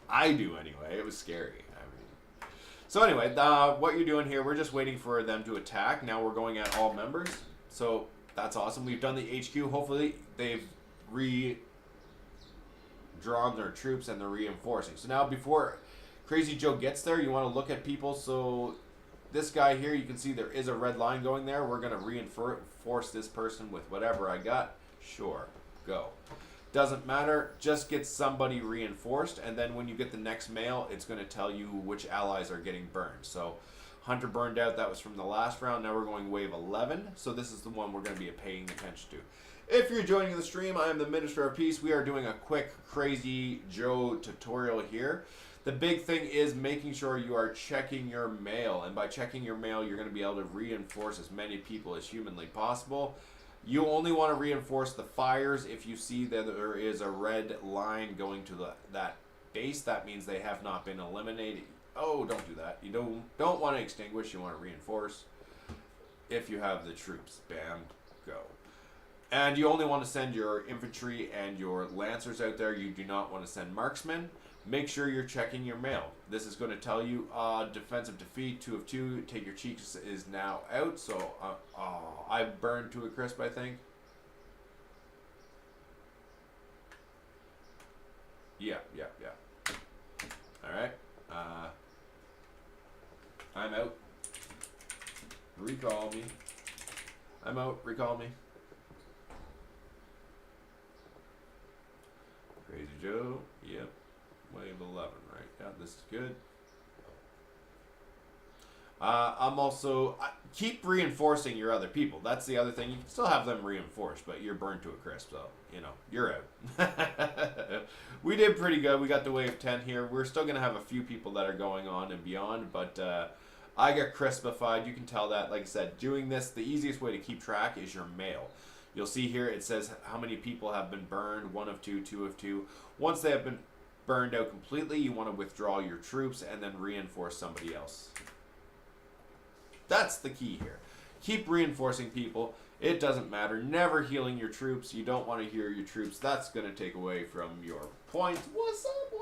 I do anyway. It was scary. I mean, so anyway, what you're doing here, we're just waiting for them to attack. Now we're going at all members. So that's awesome. We've done the HQ. Hopefully they've drawn their troops and they're reinforcing. So now before Crazy Joe gets there, you want to look at people. So this guy here, you can see there is a red line going there. We're going to reinforce this person with whatever I got. Sure, go. Doesn't matter, just get somebody reinforced, and then when you get the next mail, it's going to tell you which allies are getting burned. So Hunter burned out, that was from the last round. Now we're going wave 11, so this is the one we're going to be paying attention to. If you're joining the stream, I am the Minister of Peace. We are doing a quick Crazy Joe tutorial here. The big thing is making sure you are checking your mail, and by checking your mail, you're going to be able to reinforce as many people as humanly possible. You only want to reinforce the fires if you see that there is a red line going to that base. That means they have not been eliminated. Oh, don't do that. You don't want to extinguish. You want to reinforce if you have the troops. Bam, go. And you only want to send your infantry and your lancers out there. You do not want to send marksmen. Make sure you're checking your mail. This is going to tell you defensive defeat, 2 of 2. Take your cheeks is now out. So I burned to a crisp, I think. Yeah. All right. I'm out. Recall me. I'm out. Recall me. Crazy Joe. Yep. Wave 11, right? Yeah, this is good. I'm also... keep reinforcing your other people. That's the other thing. You can still have them reinforced, but you're burned to a crisp, so, you know, you're out. We did pretty good. We got the wave 10 here. We're still going to have a few people that are going on and beyond, but I got crispified. You can tell that, like I said, doing this, the easiest way to keep track is your mail. You'll see here it says how many people have been burned, 1 of 2, 2 of 2. Once they have been burned out completely, you want to withdraw your troops and then reinforce somebody else. That's the key here. Keep reinforcing people. It doesn't matter. Never healing your troops. You don't want to heal your troops. That's going to take away from your points. What's up,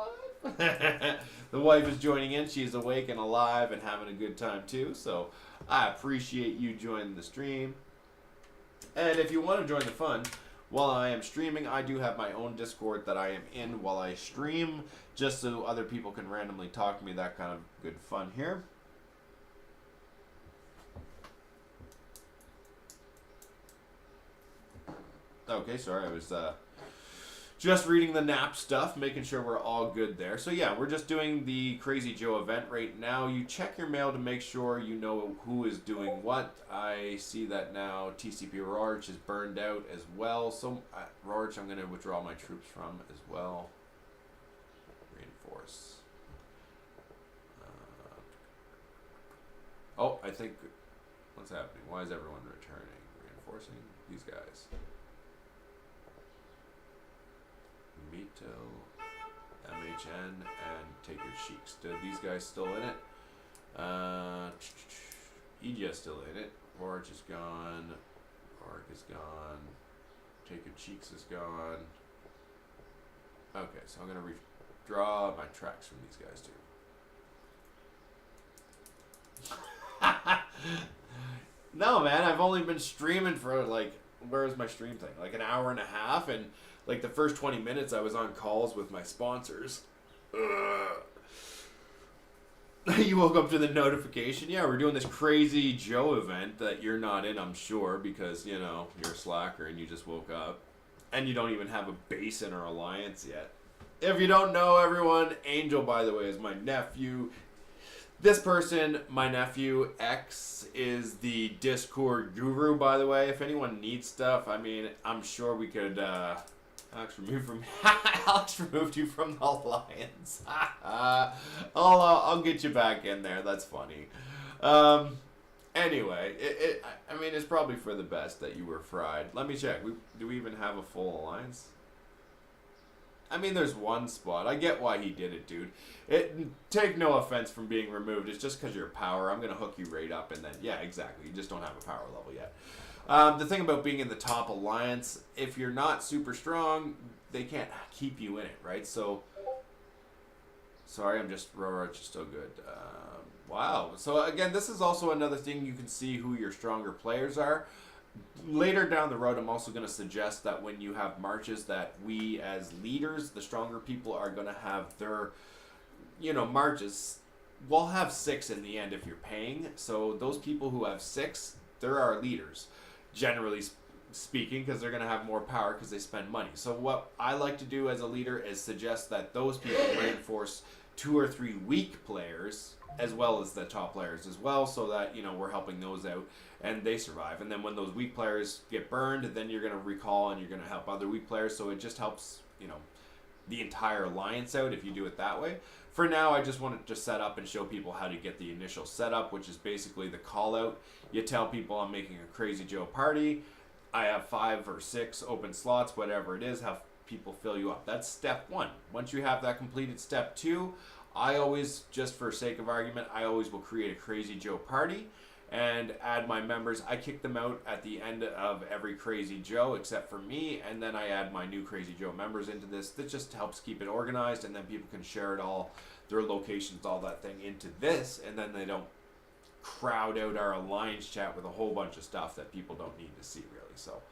wife? The wife is joining in. She's awake and alive and having a good time too. So I appreciate you joining the stream. And if you want to join the fun, while I am streaming, I do have my own Discord that I am in while I stream, just so other people can randomly talk to me. That kind of good fun here. Okay, sorry, I was just reading the NAP stuff, making sure we're all good there. So yeah, we're just doing the Crazy Joe event right now. You check your mail to make sure you know who is doing what. I see that now TCP Rorge is burned out as well. So Rorge, I'm going to withdraw my troops from as well. Reinforce. Oh, I think, what's happening? Why is everyone returning? Reinforcing these guys. Mito, MHN, and Take Your Cheeks. Do these guys still in it? Egypt's still in it. Rorge is gone. Orc is gone. Take Your Cheeks is gone. Okay, so I'm going to withdraw my tracks from these guys too. No, man, I've only been streaming for like, where's my stream thing? Like an hour and a half, and like the first 20 minutes I was on calls with my sponsors. You woke up to the notification. Yeah, we're doing this Crazy Joe event that you're not in, I'm sure, because, you know, you're a slacker and you just woke up. And you don't even have a base in our alliance yet. If you don't know, everyone, Angel, by the way, is my nephew. This person, my nephew, X, is the Discord guru, by the way. If anyone needs stuff, I mean, I'm sure we could, Alex removed you from the alliance. I'll get you back in there. That's funny. Anyway, I mean, it's probably for the best that you were fried. Let me check. Do we even have a full alliance? I mean, there's one spot. I get why he did it, dude. Take no offense from being removed. It's just because you're power. I'm going to hook you right up, and then, yeah, exactly. You just don't have a power level yet. The thing about being in the top alliance, if you're not super strong, they can't keep you in it, right? So, sorry, I'm just, Rorage is still good. Wow. So, again, this is also another thing you can see who your stronger players are. Later down the road, I'm also going to suggest that when you have marches that we as leaders, the stronger people, are going to have their, you know, marches. We'll have 6 in the end if you're paying. So those people who have 6, they're our leaders, generally speaking, because they're going to have more power because they spend money. So what I like to do as a leader is suggest that those people reinforce 2 or 3 weak players as well as the top players as well, so that, you know, we're helping those out and they survive. And then when those weak players get burned, then you're going to recall and you're going to help other weak players. So it just helps, you know, the entire alliance out if you do it that way. For now, I just wanted to set up and show people how to get the initial setup, which is basically the call out. You tell people I'm making a Crazy Joe party. I have 5 or 6 open slots, whatever it is, have people fill you up. That's step 1. Once you have that completed, step 2, I always, just for sake of argument, I always will create a Crazy Joe party and add my members. I kick them out at the end of every Crazy Joe except for me, and then I add my new Crazy Joe members into this. That just helps keep it organized, and then people can share it all, their locations, all that thing into this, and then they don't crowd out our alliance chat with a whole bunch of stuff that people don't need to see, really. So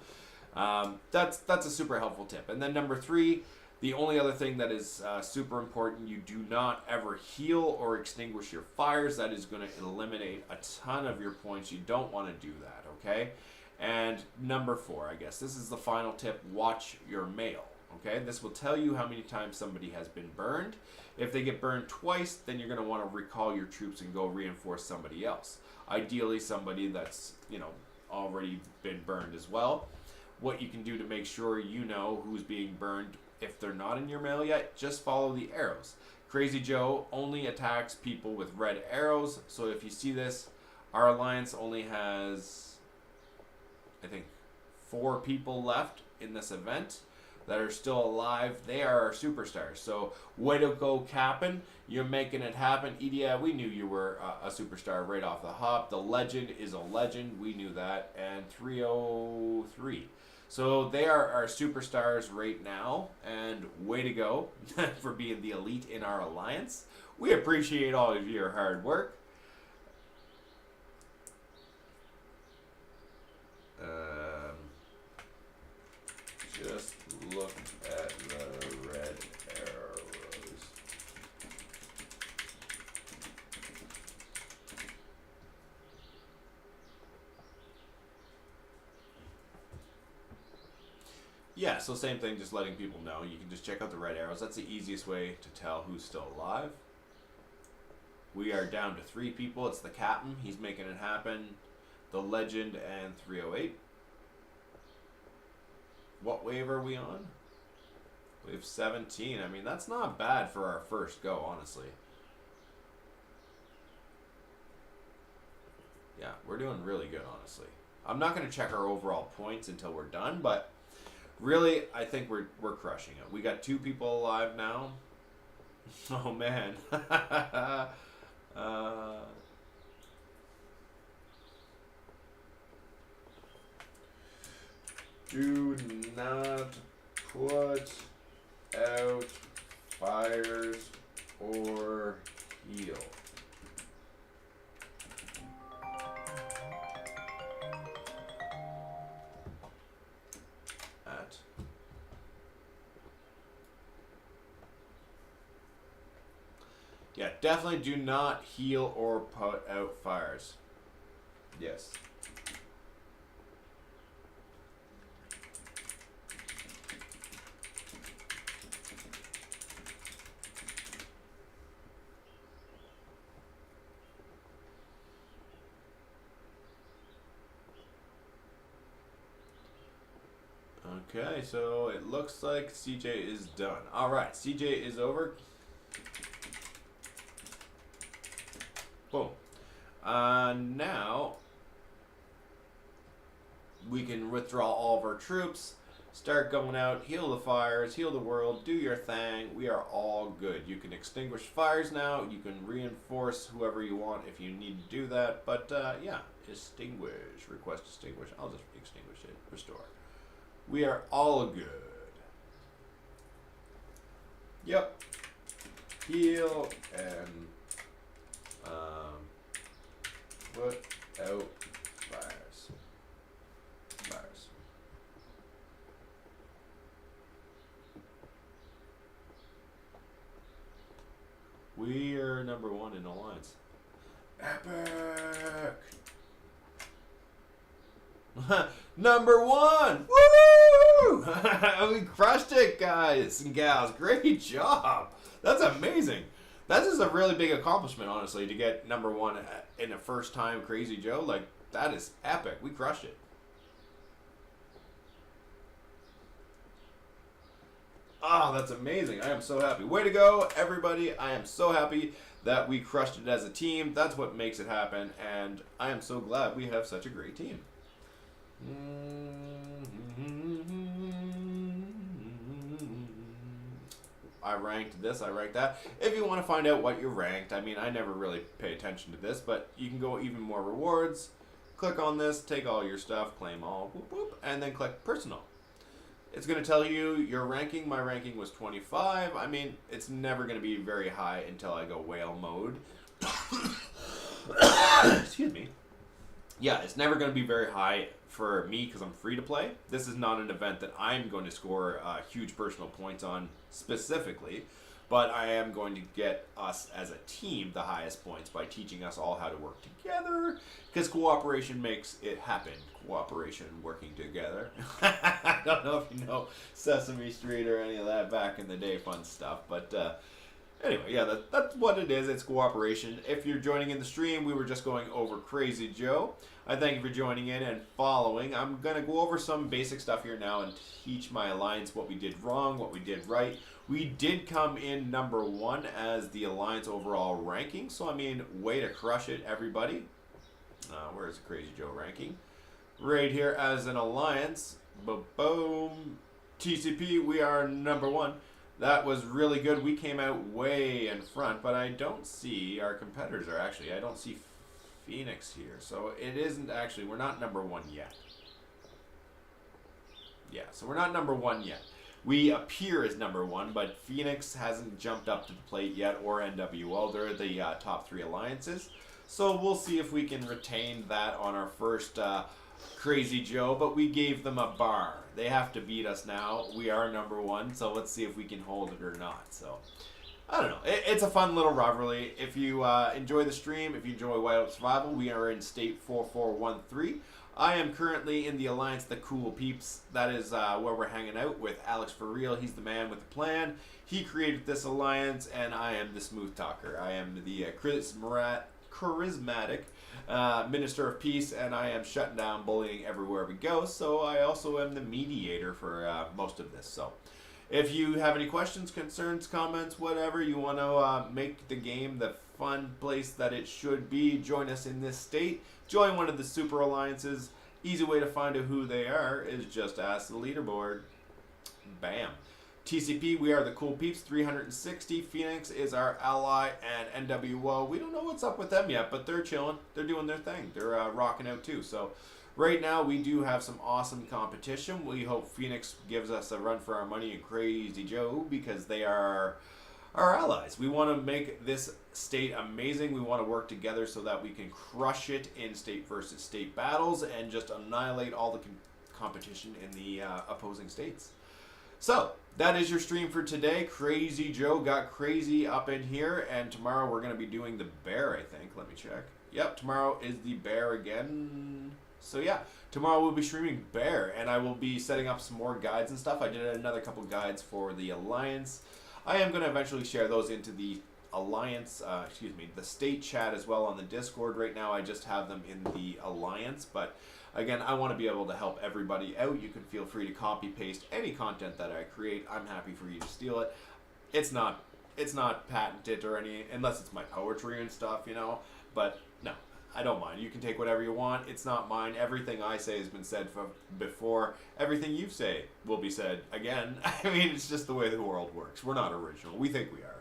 that's a super helpful tip. And then number 3, the only other thing that is super important, you do not ever heal or extinguish your fires. That is going to eliminate a ton of your points. You don't want to do that, okay? And number 4, I guess, this is the final tip, watch your mail, Okay, this will tell you how many times somebody has been burned. If they get burned twice, then you're going to want to recall your troops and go reinforce somebody else. Ideally, somebody that's, already been burned as well. What you can do to make sure you know who's being burned if they're not in your mail yet, just follow the arrows. Crazy Joe only attacks people with red arrows, so if you see this, our alliance only has, I think, 4 people left in this event that are still alive. They are our superstars. So, way to go, Cap'n. You're making it happen. Yeah, we knew you were a superstar right off the hop. The legend is a legend. We knew that. And 303. So, they are our superstars right now. And way to go for being the elite in our alliance. We appreciate all of your hard work. Just look at the red arrows. Yeah, so same thing, just letting people know. You can just check out the red arrows. That's the easiest way to tell who's still alive. We are down to 3 people. It's the Captain. He's making it happen. The Legend and 308. What wave are we on? Wave 17. I mean, that's not bad for our first go, honestly. Yeah, we're doing really good, honestly. I'm not going to check our overall points until we're done, but really, I think we're crushing it. We got 2 people alive now. Oh, man. Do not put out fires or heal. At. Yeah, definitely do not heal or put out fires. Yes. Okay, so it looks like CJ is done. All right, CJ is over. Boom. Now we can withdraw all of our troops, start going out, heal the fires, heal the world, do your thing. We are all good. You can extinguish fires now. You can reinforce whoever you want if you need to do that. But yeah, extinguish. Request extinguish. I'll just extinguish it. Restore. We are all good. Yep. Heal and put out fires. Fires. We are number 1 in alliance. Epic! Number 1! Woo! We crushed it, guys and gals. Great job. That's amazing. That is a really big accomplishment, honestly, to get number 1 in a first time Crazy Joe. Like, that is epic. We crushed it. Oh, that's amazing. I am so happy. Way to go, everybody. I am so happy that we crushed it as a team. That's what makes it happen, and I am so glad we have such a great team. I ranked this, I ranked that. If you want to find out what you ranked, I mean, I never really pay attention to this, but you can go even more rewards. Click on this, take all your stuff, claim all, whoop, whoop, and then click personal. It's going to tell you your ranking. My ranking was 25. I mean, it's never going to be very high until I go whale mode. Excuse me. Yeah, it's never going to be very high for me because I'm free to play. This is not an event that I'm going to score huge personal points on specifically. but I am going to get us as a team the highest points by teaching us all how to work together, because cooperation makes it happen. Cooperation, working together. I don't know if you know Sesame Street or any of that back in the day, fun stuff, but anyway, yeah, that's what it is. It's cooperation. If you're joining in the stream, we were just going over Crazy Joe. I thank you for joining in and following. I'm going to go over some basic stuff here now and teach my alliance what we did wrong, what we did right. We did come in number 1 as the alliance overall ranking, so I mean, way to crush it, everybody. Where's the Crazy Joe ranking? Right here as an alliance. Boom. TCP, we are number 1. That was really good. We came out way in front, but I don't see our competitors are actually. I don't see Phoenix here. So it isn't actually, we're not number 1 yet. Yeah, so we're not number 1 yet. We appear as number 1, but Phoenix hasn't jumped up to the plate yet, or NWO. They're the top 3 alliances. So we'll see if we can retain that on our first Crazy Joe, but we gave them a bar. They have to beat us now. We are number 1, so let's see if we can hold it or not. So, I don't know. It's a fun little rivalry. If you enjoy the stream, if you enjoy Whiteout Survival, we are in State 4413. I am currently in the Alliance The Cool Peeps. That is where we're hanging out with Alex For Real. He's the man with the plan. He created this alliance, and I am the smooth talker. I am the charismatic Minister of Peace, and I am shutting down bullying everywhere we go. So I also am the mediator for most of this. So if you have any questions, concerns, comments, whatever, you want to make the game the fun place that it should be, join us in this state. Join one of the super alliances. Easy way to find out who they are is just ask the leaderboard. Bam. TCP, we are the Cool Peeps, 360. Phoenix is our ally, and NWO, we don't know what's up with them yet, but they're chilling. They're doing their thing. They're rocking out too. So right now we do have some awesome competition. We hope Phoenix gives us a run for our money and Crazy Joe, because they are our allies. We want to make this state amazing. We want to work together so that we can crush it in state versus state battles and just annihilate all the competition in the opposing states. So that is your stream for today. Crazy Joe got crazy up in here, and tomorrow we're going to be doing the bear, I think. Let me check. Yep, tomorrow is the bear again. So yeah, tomorrow we'll be streaming bear, and I will be setting up some more guides and stuff. I did another couple guides for the Alliance. I am going to eventually share those into the Alliance, the state chat as well on the Discord. Right now I just have them in the Alliance, but again, I want to be able to help everybody out. You can feel free to copy paste any content that I create. I'm happy for you to steal it. It's not patented or any, unless it's my poetry and stuff, you know, but no, I don't mind. You can take whatever you want. It's not mine. Everything I say has been said before. Everything you say will be said again. I mean, it's just the way the world works. We're not original. We think we are.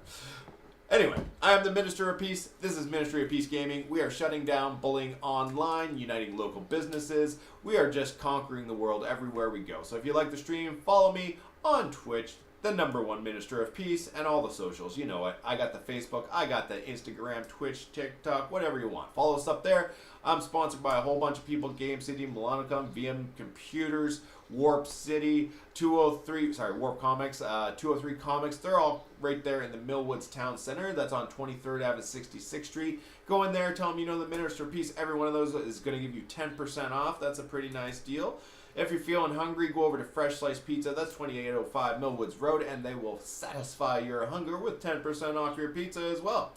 Anyway, I am the Minister of Peace. This is Ministry of Peace Gaming. We are shutting down bullying online, uniting local businesses. We are just conquering the world everywhere we go. So if you like the stream, follow me on Twitch, the #1 Minister of Peace, and all the socials. You know it. I got the Facebook, I got the Instagram, Twitch, TikTok, whatever you want. Follow us up there. I'm sponsored by a whole bunch of people: Game City, Melonicum, VM Computers, Warp City, Warp Comics, 203 Comics. They're all right there in the Millwoods Town Center. That's on 23rd Ave, 66th Street. Go in there, tell them you know the Minister of Peace. Every one of those is going to give you 10% off. That's a pretty nice deal. If you're feeling hungry, go over to Fresh Slice Pizza. That's 2805 Millwoods Road, and they will satisfy your hunger with 10% off your pizza as well.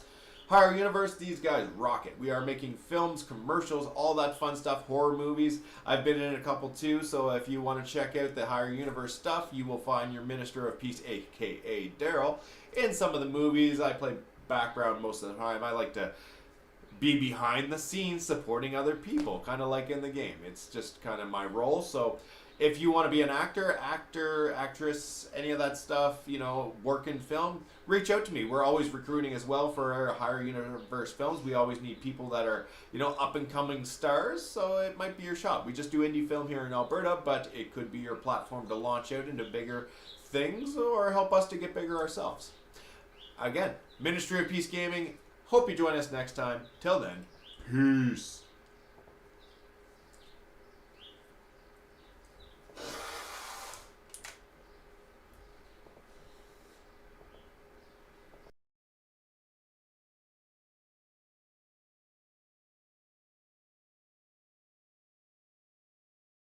Higher Universe, these guys rock it. We are making films, commercials, all that fun stuff, horror movies. I've been in a couple too, so if you want to check out the Higher Universe stuff, you will find your Minister of Peace, aka Daryl, in some of the movies. I play background most of the time. I like to be behind the scenes supporting other people, kind of like in the game. It's just kind of my role. So if you want to be an actor, actress, any of that stuff, you know, work in film, reach out to me. We're always recruiting as well for our Higher Universe films. We always need people that are, you know, up and coming stars, so it might be your shot. We just do indie film here in Alberta, but it could be your platform to launch out into bigger things or help us to get bigger ourselves. Again, Ministry of Peace Gaming. Hope you join us next time. Till then, peace.